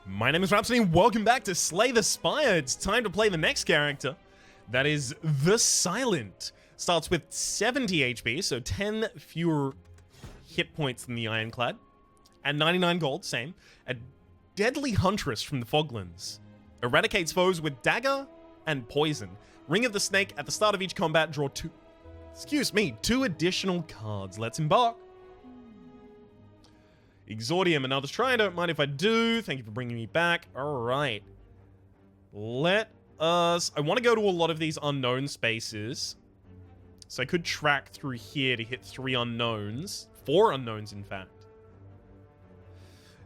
My name is Rhapsody and welcome back to Slay the Spire. It's time to play the next character. That is the Silent. Starts with 70 HP, so 10 fewer hit points than the Ironclad. And 99 gold, same. A deadly huntress from the Foglands. Eradicates foes with dagger and poison. Ring of the Snake, at the start of each combat, draw two additional cards. Let's embark. Exordium, another try. I don't mind if I do. Thank you for bringing me back. All right. Let us... I want to go to a lot of these unknown spaces. So I could track through here to hit 3 unknowns. 4 unknowns, in fact.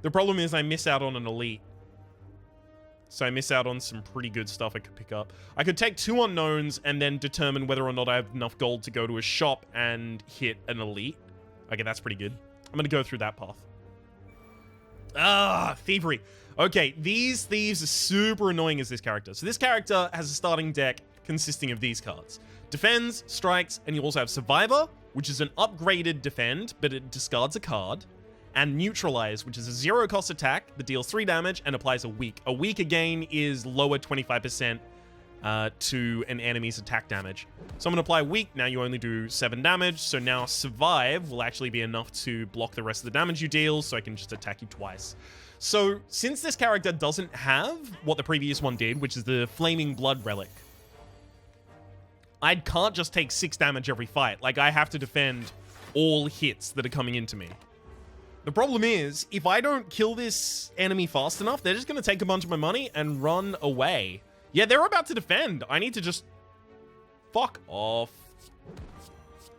The problem is I miss out on an elite. So I miss out on some pretty good stuff I could pick up. I could take 2 unknowns and then determine whether or not I have enough gold to go to a shop and hit an elite. Okay, that's pretty good. I'm going to go through that path. Ah, thievery. Okay, these thieves are super annoying as this character. So this character has a starting deck consisting of these cards. Defends, strikes, and you also have Survivor, which is an upgraded defend, but it discards a card. And Neutralize, which is a 0-cost attack that deals 3 damage and applies a weak. A weak, again, is lower 25% to an enemy's attack damage. So I'm going to apply weak. Now you only do 7 damage. So now Survive will actually be enough to block the rest of the damage you deal, so I can just attack you twice. So since this character doesn't have what the previous one did, which is the Flaming Blood Relic, I can't just take 6 damage every fight. Like, I have to defend all hits that are coming into me. The problem is, if I don't kill this enemy fast enough, they're just going to take a bunch of my money and run away. Yeah, they're about to defend. I need to just... Fuck off.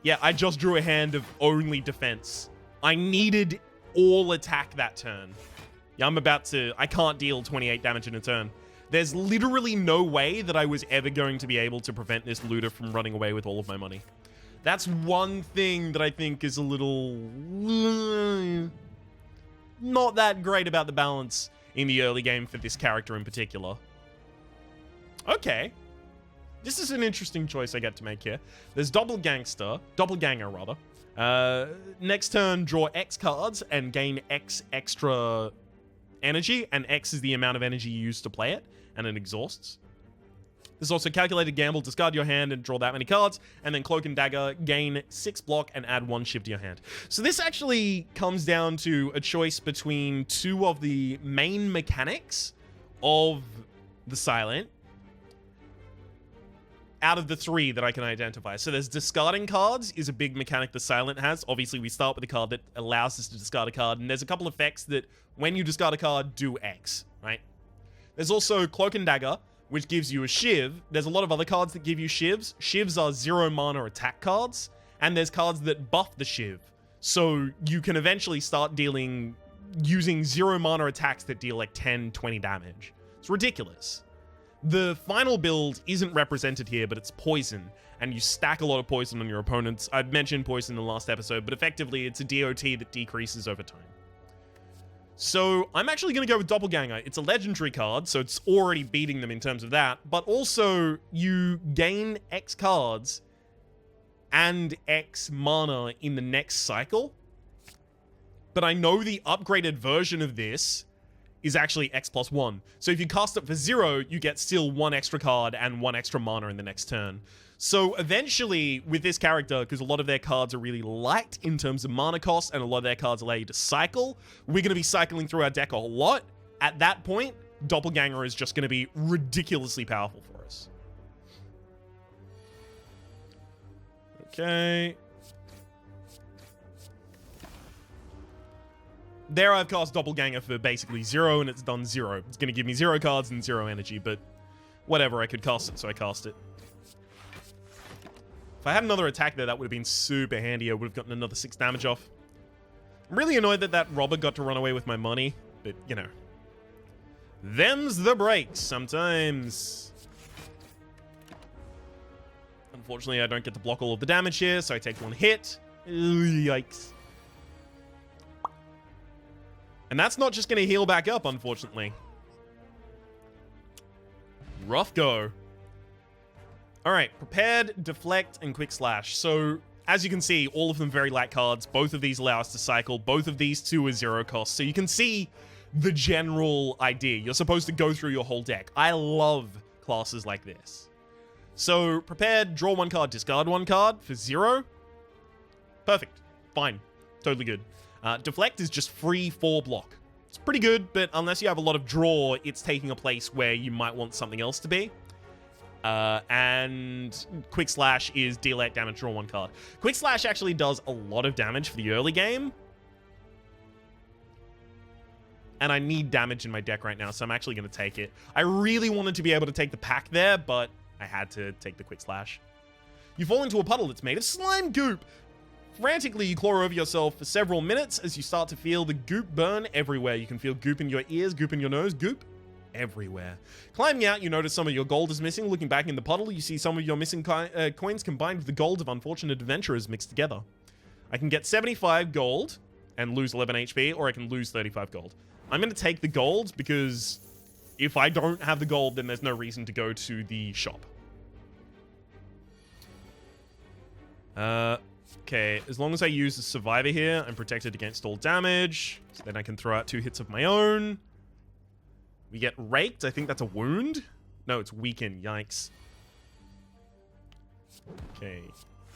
Yeah, I just drew a hand of only defense. I needed all attack that turn. Yeah, I'm about to... I can't deal 28 damage in a turn. There's literally no way that I was ever going to be able to prevent this looter from running away with all of my money. That's one thing that I think is a little... not that great about the balance in the early game for this character in particular. Okay. This is an interesting choice I get to make here. There's Doppelganger rather. Next turn, draw X cards and gain X extra energy, and X is the amount of energy you use to play it, and it exhausts. There's also Calculated Gamble, discard your hand and draw that many cards, and then Cloak and Dagger, gain 6 block and add 1 shiv to your hand. So this actually comes down to a choice between 2 of the main mechanics of the Silent out of the 3 that I can identify. So there's discarding cards is a big mechanic the Silent has. Obviously, we start with a card that allows us to discard a card, and there's a couple of effects that, when you discard a card, do X, right? There's also Cloak and Dagger, which gives you a shiv. There's a lot of other cards that give you shivs. Shivs are 0 mana attack cards, and there's cards that buff the shiv. So you can eventually start using 0 mana attacks that deal like 10, 20 damage. It's ridiculous. The final build isn't represented here, but it's poison, and you stack a lot of poison on your opponents. I've mentioned poison in the last episode, but effectively it's a DOT that decreases over time. So I'm actually going to go with Doppelganger. It's a legendary card, so it's already beating them in terms of that, but also you gain X cards and X mana in the next cycle. But I know the upgraded version of this is actually X plus 1. So if you cast it for 0, you get still 1 extra card and 1 extra mana in the next turn. So eventually, with this character, because a lot of their cards are really light in terms of mana cost, and a lot of their cards allow you to cycle, we're going to be cycling through our deck a lot. At that point, Doppelganger is just going to be ridiculously powerful for us. Okay. There I've cast Doppelganger for basically 0, and it's done 0. It's going to give me 0 cards and 0 energy, but whatever, I could cast it, so I cast it. If I had another attack there, that would have been super handy. I would have gotten another 6 damage off. I'm really annoyed that that robber got to run away with my money, but, you know. Them's the breaks sometimes. Unfortunately, I don't get to block all of the damage here, so I take 1 hit. Yikes. And that's not just going to heal back up, unfortunately. Rough go. Alright, Prepared, Deflect, and Quick Slash. So, as you can see, all of them very light cards. Both of these allow us to cycle. Both of these 2 are 0 cost. So you can see the general idea. You're supposed to go through your whole deck. I love classes like this. So, prepared, draw 1 card, discard 1 card for 0. Perfect. Fine. Totally good. Deflect is just free 4 block. It's pretty good, but unless you have a lot of draw, it's taking a place where you might want something else to be. And Quick Slash is deal 8 damage, draw 1 card. Quick Slash actually does a lot of damage for the early game. And I need damage in my deck right now, so I'm actually going to take it. I really wanted to be able to take the pack there, but I had to take the Quick Slash. You fall into a puddle that's made of slime goop. Frantically, you claw over yourself for several minutes as you start to feel the goop burn everywhere. You can feel goop in your ears, goop in your nose, goop everywhere. Climbing out, you notice some of your gold is missing. Looking back in the puddle, you see some of your missing coins combined with the gold of unfortunate adventurers mixed together. I can get 75 gold and lose 11 HP, or I can lose 35 gold. I'm going to take the gold because if I don't have the gold, then there's no reason to go to the shop. Okay, as long as I use the survivor here, I'm protected against all damage. So then I can throw out 2 hits of my own. We get raked. I think that's a wound. No, it's weakened. Yikes. Okay.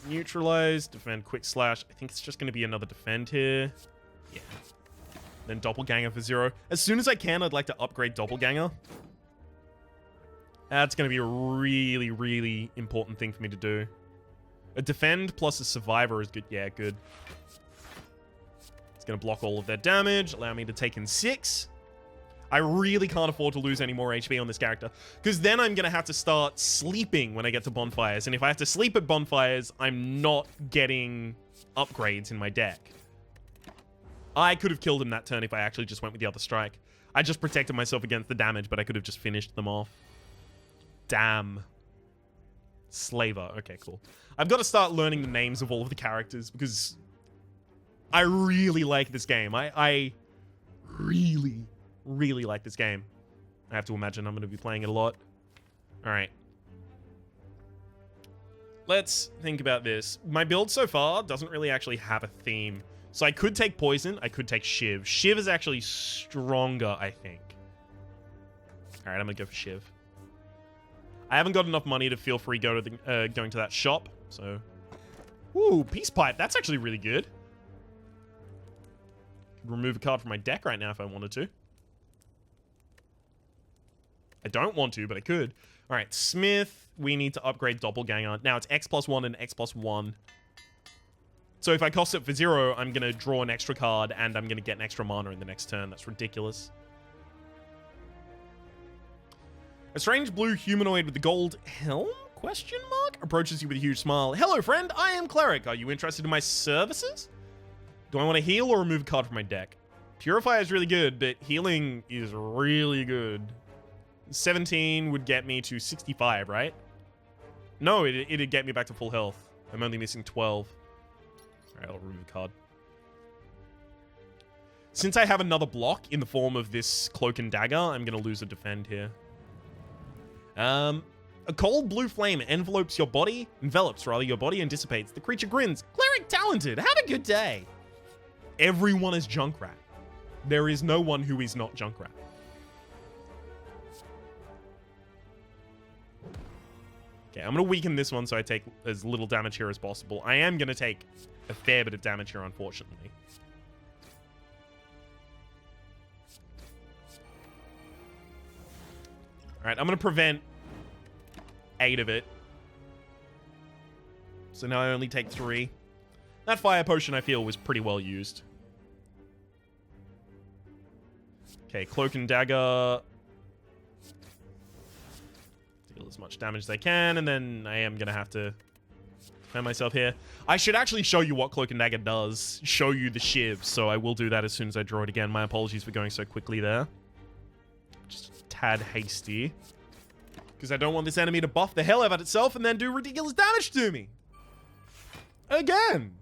Neutralize, defend, quick slash. I think it's just going to be another defend here. Yeah. Then doppelganger for 0. As soon as I can, I'd like to upgrade doppelganger. That's going to be a really, really important thing for me to do. A defend plus a survivor is good. Yeah, good. It's going to block all of their damage, allow me to take in 6. I really can't afford to lose any more HP on this character, because then I'm going to have to start sleeping when I get to bonfires. And if I have to sleep at bonfires, I'm not getting upgrades in my deck. I could have killed him that turn if I actually just went with the other strike. I just protected myself against the damage, but I could have just finished them off. Damn. Slaver. Okay, cool. I've got to start learning the names of all of the characters because I really like this game. I really, really like this game. I have to imagine I'm going to be playing it a lot. All right. Let's think about this. My build so far doesn't really actually have a theme. So I could take poison. I could take shiv. Shiv is actually stronger, I think. All right, I'm going to go for shiv. I haven't got enough money to feel free going to that shop, so... Ooh, Peace Pipe. That's actually really good. Could remove a card from my deck right now if I wanted to. I don't want to, but I could. All right, Smith. We need to upgrade Doppelganger. Now it's X+1 and X+1. So if I cost it for 0, I'm going to draw an extra card, and I'm going to get an extra mana in the next turn. That's ridiculous. A strange blue humanoid with a gold helm? Question mark? Approaches you with a huge smile. Hello, friend. I am Cleric. Are you interested in my services? Do I want to heal or remove a card from my deck? Purify is really good, but healing is really good. 17 would get me to 65, right? No, it'd get me back to full health. I'm only missing 12. Alright, I'll remove a card. Since I have another block in the form of this Cloak and Dagger, I'm going to lose a defend here. A cold blue flame envelops your body and dissipates. The creature grins. Cleric talented. Have a good day. Everyone is Junkrat. There is no one who is not Junkrat. Okay, I'm going to weaken this one so I take as little damage here as possible. I am going to take a fair bit of damage here, unfortunately. Alright, I'm going to prevent 8 of it. So now I only take 3. That fire potion, I feel, was pretty well used. Okay, Cloak and Dagger. Deal as much damage as I can, and then I am going to have to defend myself here. I should actually show you what Cloak and Dagger does. Show you the shiv, so I will do that as soon as I draw it again. My apologies for going so quickly there. Just a tad hasty. Because I don't want this enemy to buff the hell out of itself and then do ridiculous damage to me. Again.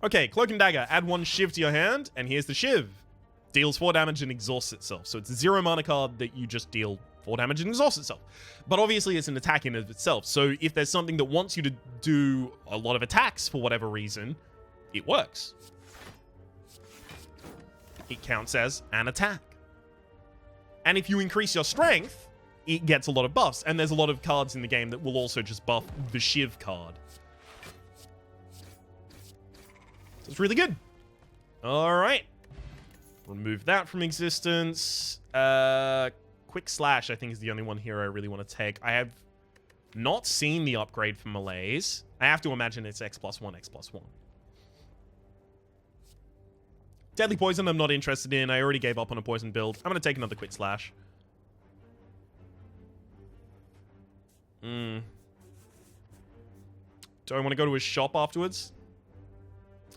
Okay, Cloak and Dagger. Add 1 shiv to your hand, and here's the shiv. Deals 4 damage and exhausts itself. So it's a 0 mana card that you just deal 4 damage and exhausts itself. But obviously it's an attack in of itself. So if there's something that wants you to do a lot of attacks for whatever reason, it works. it counts as an attack. And if you increase your strength, it gets a lot of buffs. And there's a lot of cards in the game that will also just buff the Shiv card. So it's really good. All right. Remove that from existence. Quick Slash, I think, is the only one here I really want to take. I have not seen the upgrade for Malaise. I have to imagine it's X+1, X+1. Deadly Poison, I'm not interested in. I already gave up on a poison build. I'm going to take another Quick Slash. Do I want to go to a shop afterwards?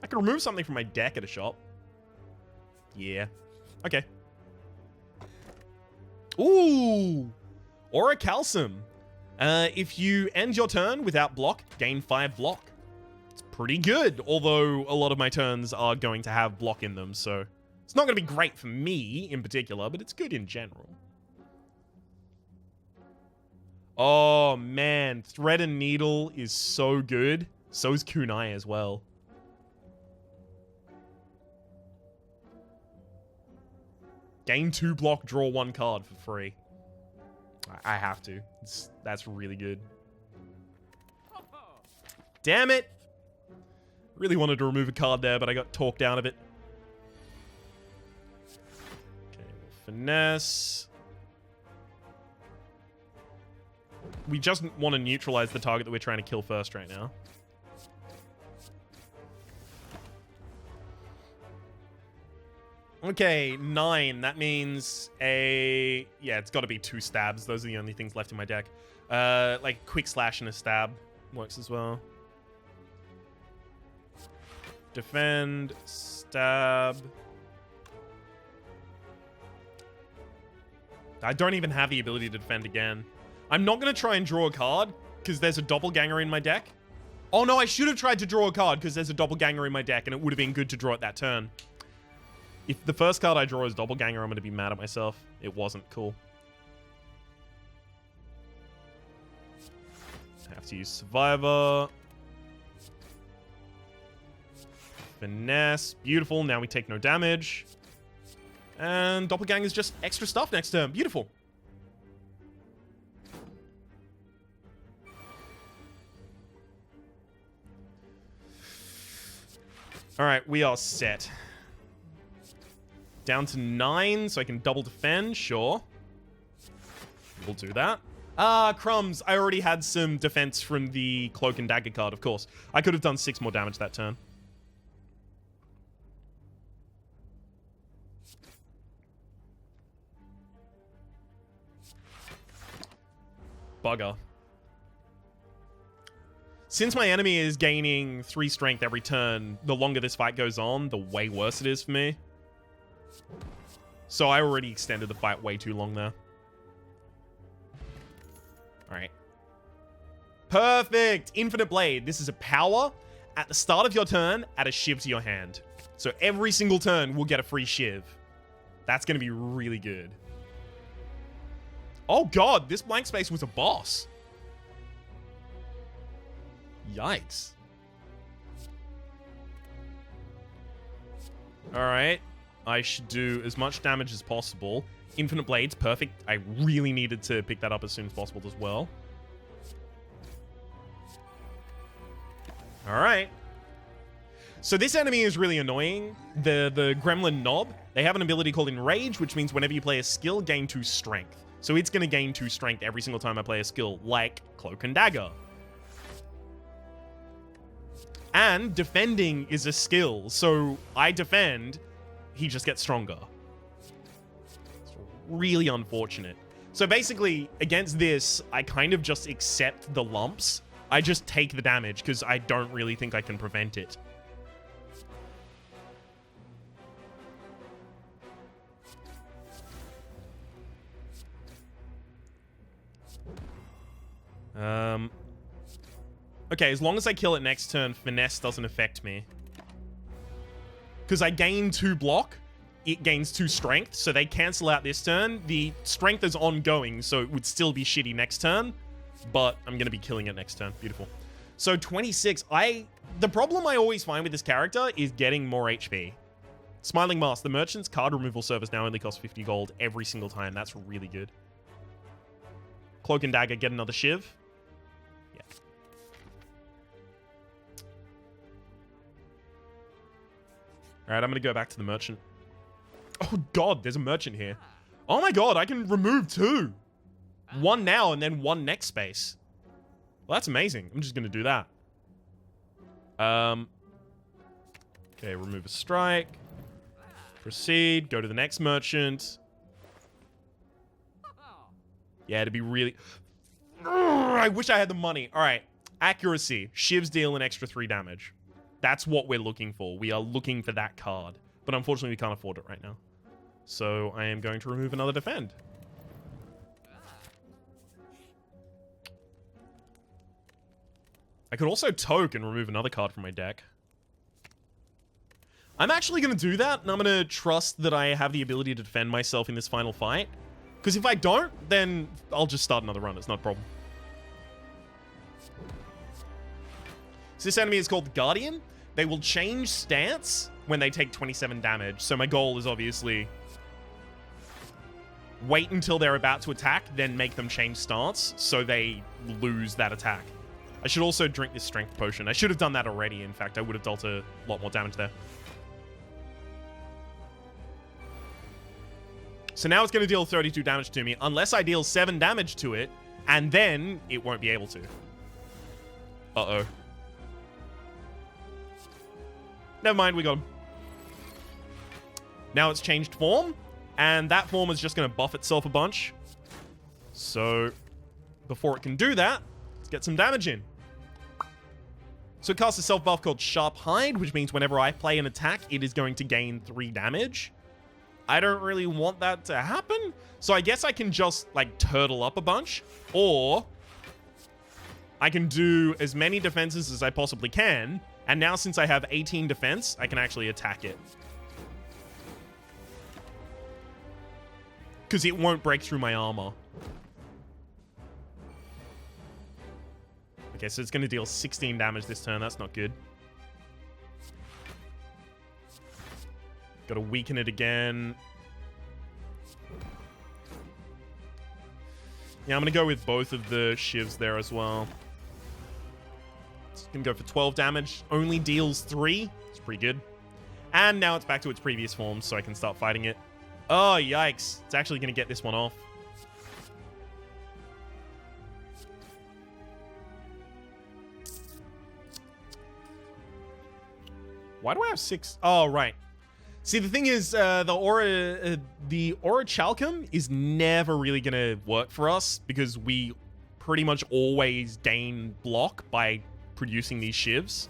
I can remove something from my deck at a shop. Yeah. Okay. Ooh! Aura Calcum. If you end your turn without block, gain 5 block. It's pretty good, although a lot of my turns are going to have block in them, so it's not going to be great for me in particular, but it's good in general. Oh, man. Thread and Needle is so good. So is Kunai as well. Gain 2 block, draw 1 card for free. I have to. That's really good. Damn it! Really wanted to remove a card there, but I got talked out of it. Okay, we'll finesse. We just want to neutralize the target that we're trying to kill first right now. Okay, 9. That means a... Yeah, it's got to be 2 stabs. Those are the only things left in my deck. Like, Quick Slash and a stab works as well. Defend, stab. I don't even have the ability to defend again. I'm not going to try and draw a card because there's a doppelganger in my deck. Oh, no, I should have tried to draw a card because there's a doppelganger in my deck and it would have been good to draw it that turn. If the first card I draw is Doppelganger, I'm going to be mad at myself. It wasn't cool. I have to use Survivor. Finesse. Beautiful. Now we take no damage. And Doppelganger is just extra stuff next turn. Beautiful. Alright, we are set. Down to 9, so I can double defend. Sure. We'll do that. Ah, crumbs. I already had some defense from the Cloak and Dagger card, of course. I could have done 6 more damage that turn. Bugger. Since my enemy is gaining 3 strength every turn, the longer this fight goes on, the way worse it is for me. So I already extended the fight way too long there. Alright. Perfect! Infinite Blade. This is a power. At the start of your turn, add a shiv to your hand. So every single turn, we'll get a free shiv. That's going to be really good. Oh god, this blank space was a boss. Yikes. Alright. I should do as much damage as possible. Infinite Blade's perfect. I really needed to pick that up as soon as possible as well. Alright. So this enemy is really annoying. The Gremlin Knob, they have an ability called Enrage, which means whenever you play a skill, gain 2 strength. So it's going to gain 2 strength every single time I play a skill, like Cloak and Dagger. And defending is a skill, so I defend, he just gets stronger. It's really unfortunate. So basically, against this, I kind of just accept the lumps. I just take the damage, because I don't really think I can prevent it. Okay, as long as I kill it next turn, Finesse doesn't affect me. Because I gain 2 block, it gains 2 strength, so they cancel out this turn. The strength is ongoing, so it would still be shitty next turn, but I'm going to be killing it next turn. Beautiful. So 26, the problem I always find with this character is getting more HP. Smiling Mask. The merchant's card removal service now only costs 50 gold every single time. That's really good. Cloak and Dagger. Get another shiv. Yeah. Alright, I'm going to go back to the merchant. Oh, God. There's a merchant here. Oh, my God. I can remove 2. 1 now and then 1 next space. Well, that's amazing. I'm just going to do that. Okay, remove a strike. Proceed. Go to the next merchant. Yeah, it'd be really... I wish I had the money. All right. Accuracy. Shivs deal an extra 3 damage. That's what we're looking for. We are looking for that card. But unfortunately, we can't afford it right now. So I am going to remove another defend. I could also toke and remove another card from my deck. I'm actually going to do that, and I'm going to trust that I have the ability to defend myself in this final fight. Because if I don't, then I'll just start another run. It's not a problem. So this enemy is called the Guardian. They will change stance when they take 27 damage. So my goal is obviously wait until they're about to attack, then make them change stance so they lose that attack. I should also drink this strength potion. I should have done that already. In fact, I would have dealt a lot more damage there. So now it's going to deal 32 damage to me, unless I deal 7 damage to it, and then it won't be able to. Uh-oh. Never mind, we got him. Now it's changed form, and that form is just going to buff itself a bunch. So, before it can do that, let's get some damage in. So it casts a self-buff called Sharp Hide, which means whenever I play an attack, it is going to gain 3 damage. I don't really want that to happen, so I guess I can just, like, turtle up a bunch, or I can do as many defenses as I possibly can, and now since I have 18 defense, I can actually attack it. Because it won't break through my armor. Okay, so it's going to deal 16 damage this turn. That's not good. Got to weaken it again. Yeah, I'm going to go with both of the shivs there as well. It's going to go for 12 damage. Only deals 3. It's pretty good. And now it's back to its previous form, so I can start fighting it. Oh, yikes. It's actually going to get this one off. Why do I have 6? Oh, right. See, the thing is, the Aura Chalcum is never really going to work for us because we pretty much always gain block by producing these shivs.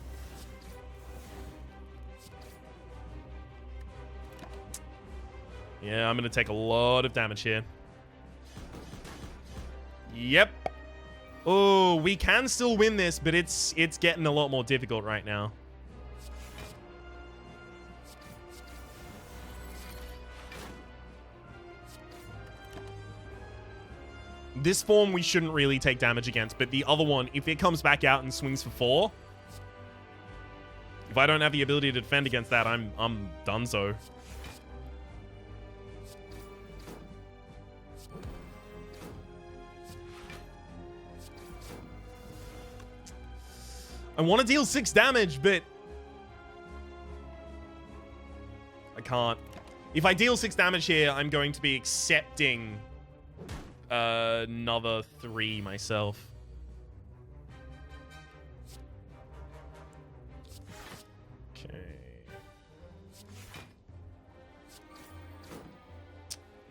Yeah, I'm going to take a lot of damage here. Yep. Oh, we can still win this, but it's getting a lot more difficult right now. This form we shouldn't really take damage against, but the other one, if it comes back out and swings for 4, if I don't have the ability to defend against that, I'm donezo. I want to deal 6 damage, but I can't. If I deal 6 damage here, I'm going to be accepting another 3 myself. Okay.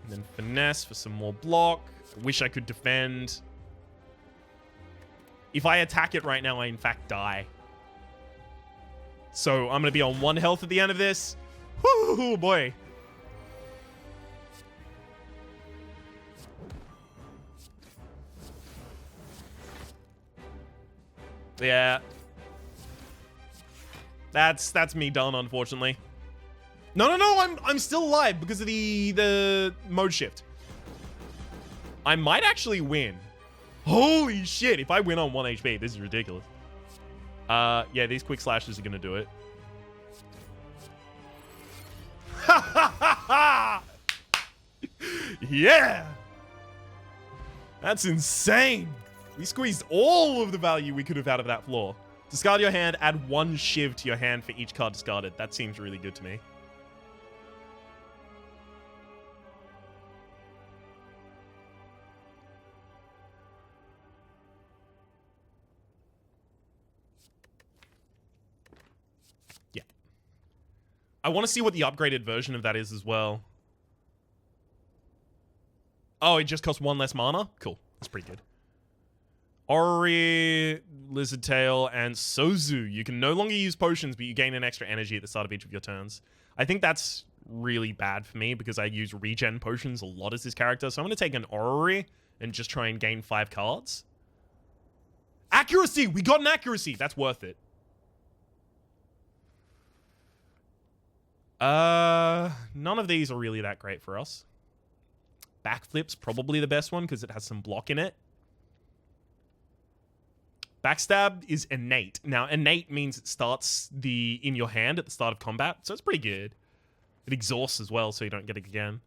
And then finesse for some more block. I wish I could defend. If I attack it right now, I in fact die. So I'm going to be on 1 health at the end of this. Whoo, boy. Yeah. That's me done, unfortunately. No, I'm still alive because of the mode shift. I might actually win. Holy shit, if I win on 1 HP, this is ridiculous. Yeah, these quick slashes are gonna do it. Yeah! That's insane. We squeezed all of the value we could have out of that floor. Discard your hand, add 1 shiv to your hand for each card discarded. That seems really good to me. Yeah. I want to see what the upgraded version of that is as well. Oh, it just costs 1 less mana? Cool. That's pretty good. Ori, Lizard Tail, and Sozu. You can no longer use potions, but you gain an extra energy at the start of each of your turns. I think that's really bad for me because I use regen potions a lot as this character. So I'm going to take an Ori and just try and gain 5 cards. Accuracy! We got an accuracy! That's worth it. None of these are really that great for us. Backflip's probably the best one because it has some block in it. Backstab is innate. Now, innate means it starts in your hand at the start of combat, so it's pretty good. It exhausts as well, so you don't get it again.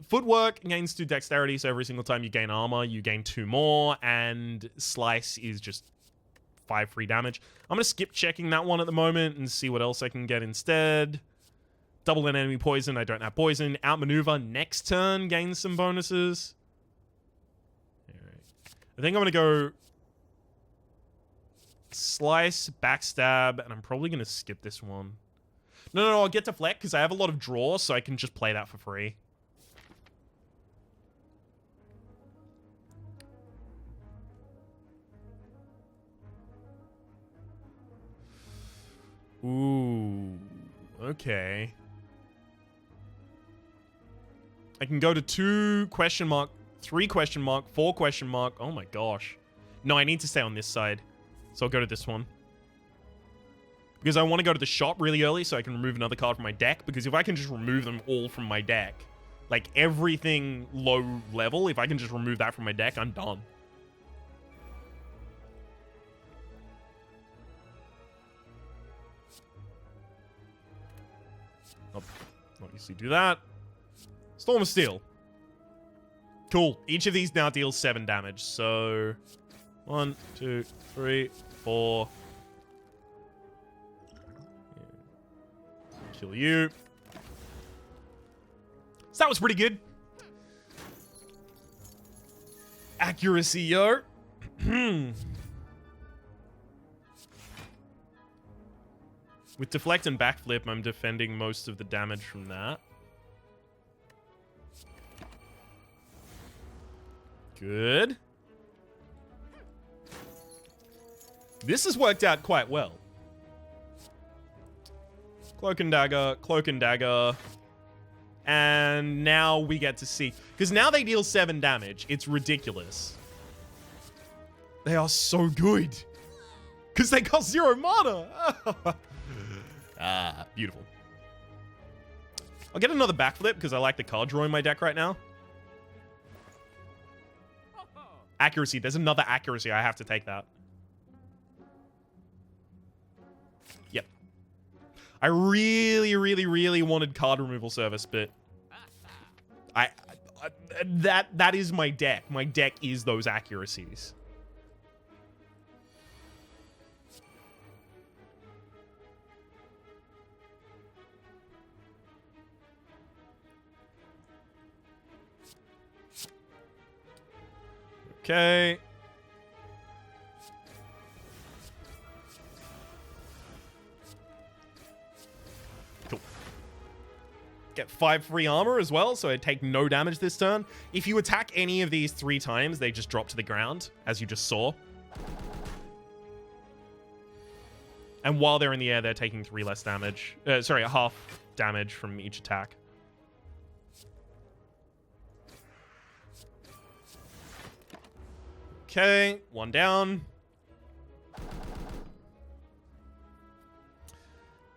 Footwork gains 2 dexterity, so every single time you gain armor, you gain 2 more, and Slice is just 5 free damage. I'm going to skip checking that one at the moment and see what else I can get instead. Double an enemy poison. I don't have poison. Outmaneuver next turn gains some bonuses. Alright. I think I'm going to go Slice, Backstab, and I'm probably going to skip this one. No, I'll get Deflect because I have a lot of draw, so I can just play that for free. Ooh, okay. I can go to 2 question mark, 3 question mark, 4 question mark. Oh my gosh. No, I need to stay on this side. So I'll go to this one. Because I want to go to the shop really early so I can remove another card from my deck. Because if I can just remove them all from my deck, like everything low level, if I can just remove that from my deck, I'm done. I'll obviously do that. Storm of Steel. Cool. Each of these now deals 7 damage. So 1, 2, 3, 4. Kill you. So that was pretty good. Accuracy, yo. With Deflect and Backflip, I'm defending most of the damage from that. Good. This has worked out quite well. Cloak and Dagger. And now we get to see. Because now they deal 7 damage. It's ridiculous. They are so good. Because they cost 0 mana. Ah, beautiful. I'll get another Backflip because I like the card draw in my deck right now. Accuracy. There's another accuracy. I have to take that. Yep. I really wanted card removal service, but that is my deck. My deck is those accuracies. Okay. Cool. Get 5 free armor as well, so I take no damage this turn. If you attack any of these 3 times, they just drop to the ground, as you just saw. And while they're in the air, they're taking 3 less damage. Sorry, half damage from each attack. Okay, 1 down.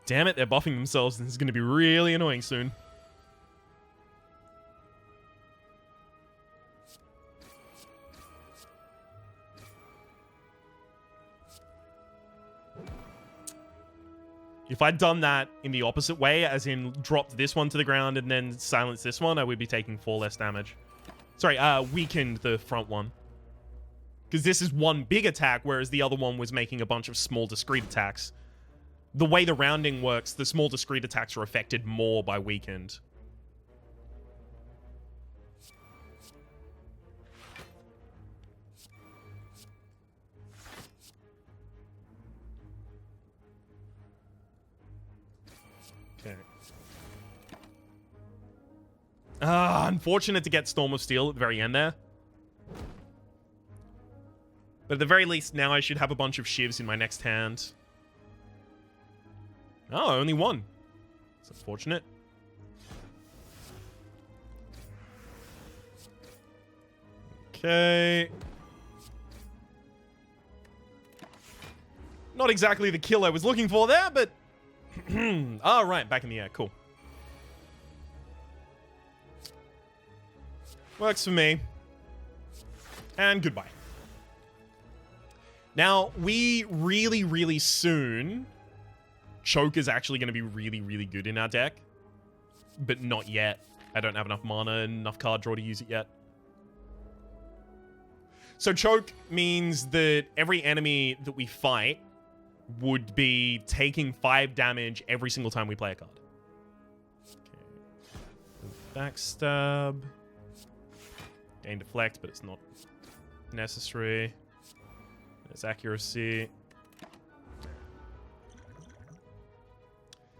Damn it, they're buffing themselves. This is going to be really annoying soon. If I'd done that in the opposite way, as in dropped this one to the ground and then silenced this one, I would be taking 4 less damage. Sorry, weakened the front one. Because this is one big attack, whereas the other one was making a bunch of small discrete attacks. The way the rounding works, the small discrete attacks are affected more by weakened. Okay. Unfortunate to get Storm of Steel at the very end there. But at the very least, now I should have a bunch of shivs in my next hand. Oh, only one. It's unfortunate. Okay. Not exactly the kill I was looking for there, but... oh, right, back in the air. Cool. Works for me. And goodbye. Now, we really soon... Choke is actually going to be really good in our deck. But not yet. I don't have enough mana and enough card draw to use it yet. So Choke means that every enemy that we fight would be taking 5 damage every single time we play a card. Okay. Backstab. Gain deflect, but it's not necessary. There's accuracy.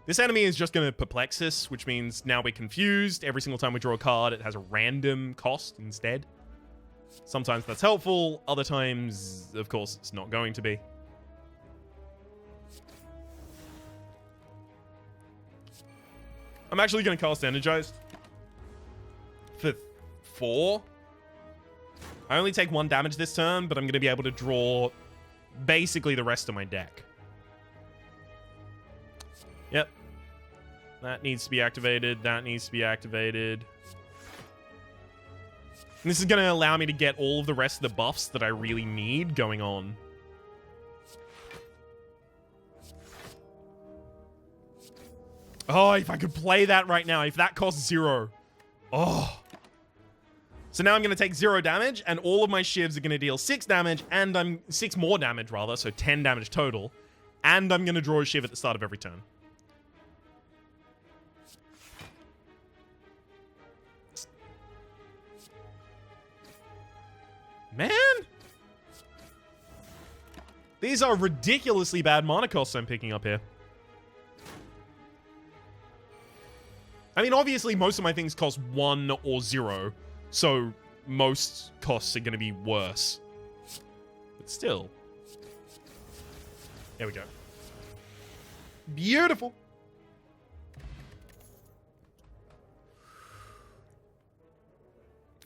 This enemy is just going to perplex us, which means now we're confused. Every single time we draw a card, it has a random cost instead. Sometimes that's helpful. Other times, of course, it's not going to be. I'm actually going to cast Energized for 4. I only take 1 damage this turn, but I'm going to be able to draw basically the rest of my deck. Yep. That needs to be activated. That needs to be activated. And this is going to allow me to get all of the rest of the buffs that I really need going on. Oh, if I could play that right now. If that costs 0. Oh. So now I'm going to take 0 damage, and all of my shivs are going to deal 6 damage, and 6 more damage, rather, so 10 damage total. And I'm going to draw a shiv at the start of every turn. Man! These are ridiculously bad mana costs I'm picking up here. I mean, obviously, most of my things cost 1 or 0, so most costs are going to be worse. But still. There we go. Beautiful.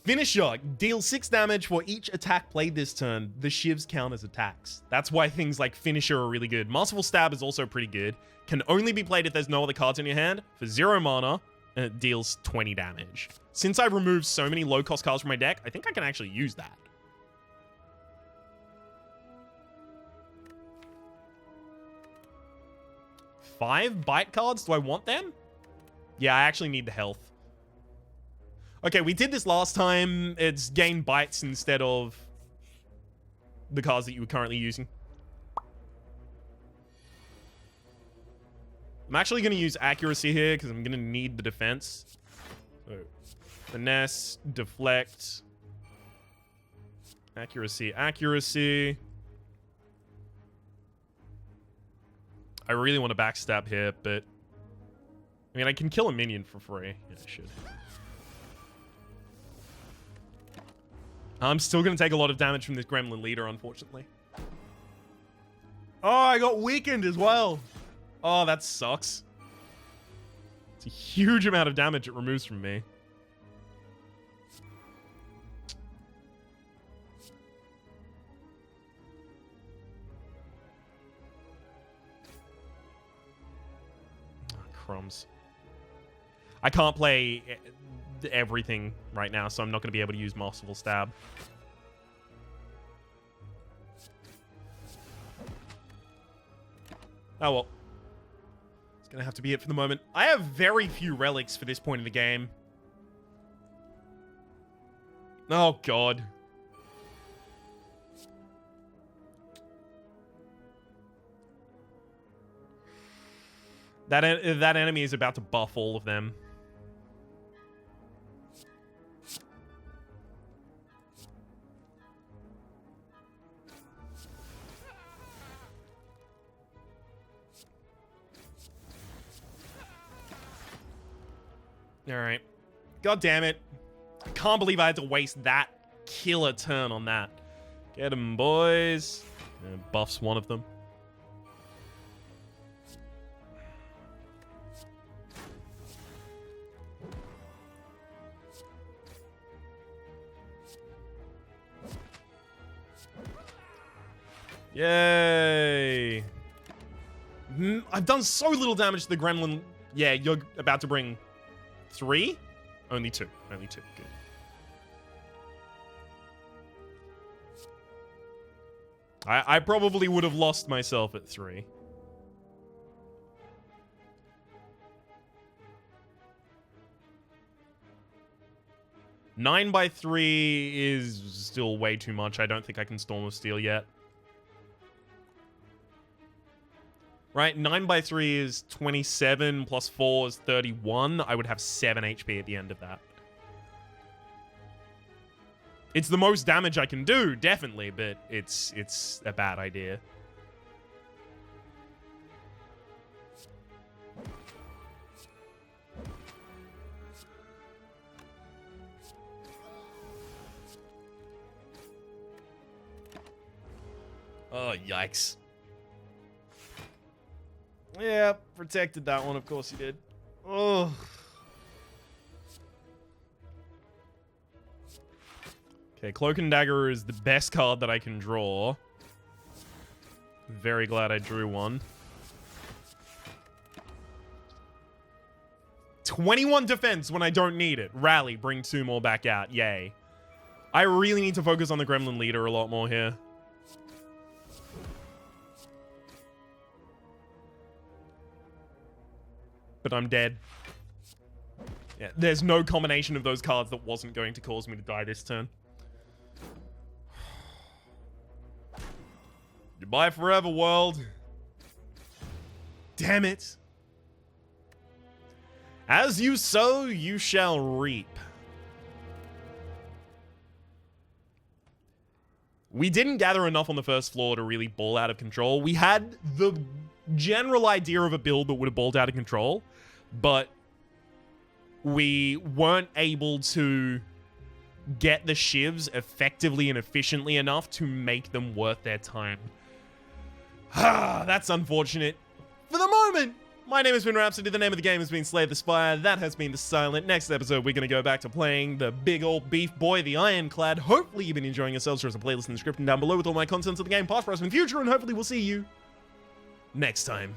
Finisher. Deal 6 damage for each attack played this turn. The shivs count as attacks. That's why things like Finisher are really good. Masterful Stab is also pretty good. Can only be played if there's no other cards in your hand. For 0 mana, and it deals 20 damage. Since I've removed so many low-cost cards from my deck, I think I can actually use that. Five bite cards? Do I want them? Yeah, I actually need the health. Okay, we did this last time. It's gain bites instead of the cards that you were currently using. I'm actually going to use accuracy here because I'm going to need the defense. So, finesse, deflect, accuracy, accuracy. I really want to backstab here, but I mean, I can kill a minion for free. Yeah, I should. I'm still going to take a lot of damage from this Gremlin leader, unfortunately. Oh, I got weakened as well. Oh, that sucks. It's a huge amount of damage it removes from me. Oh, crumbs. I can't play everything right now, so I'm not going to be able to use Masterful Stab. Oh well. Gonna have to be it for the moment. I have very few relics for this point in the game. Oh, God. That enemy is about to buff all of them. Alright. God damn it. I can't believe I had to waste that killer turn on that. Get him, boys. Buffs one of them. Yay! I've done so little damage to the gremlin. Yeah, you're about to bring 3? Only 2. Only 2. Good. I probably would have lost myself at 3. Nine by 3 is still way too much. I don't think I can Storm of Steel yet. Right, 9 by 3 is 27, plus 4 is 31. I would have 7 HP at the end of that. It's the most damage I can do, definitely, but it's a bad idea. Oh, yikes. Yeah, protected that one, of course you did. Oh. Okay, Cloak and Dagger is the best card that I can draw. Very glad I drew one. 21 defense when I don't need it. Rally, bring 2 more back out. Yay. I really need to focus on the Gremlin Leader a lot more here. But I'm dead. Yeah, there's no combination of those cards that wasn't going to cause me to die this turn. Goodbye forever, world. Damn it. As you sow, you shall reap. We didn't gather enough on the first floor to really ball out of control. We had the general idea of a build that would have balled out of control, but we weren't able to get the shivs effectively and efficiently enough to make them worth their time. That's unfortunate. For the moment, my name has been Rhapsody. The name of the game has been Slay the Spire. That has been The Silent. Next episode, we're going to go back to playing the big old beef boy, the Ironclad. Hopefully, you've been enjoying yourselves. There's a playlist in the description down below with all my contents of the game, past, present, and future, and hopefully we'll see you next time.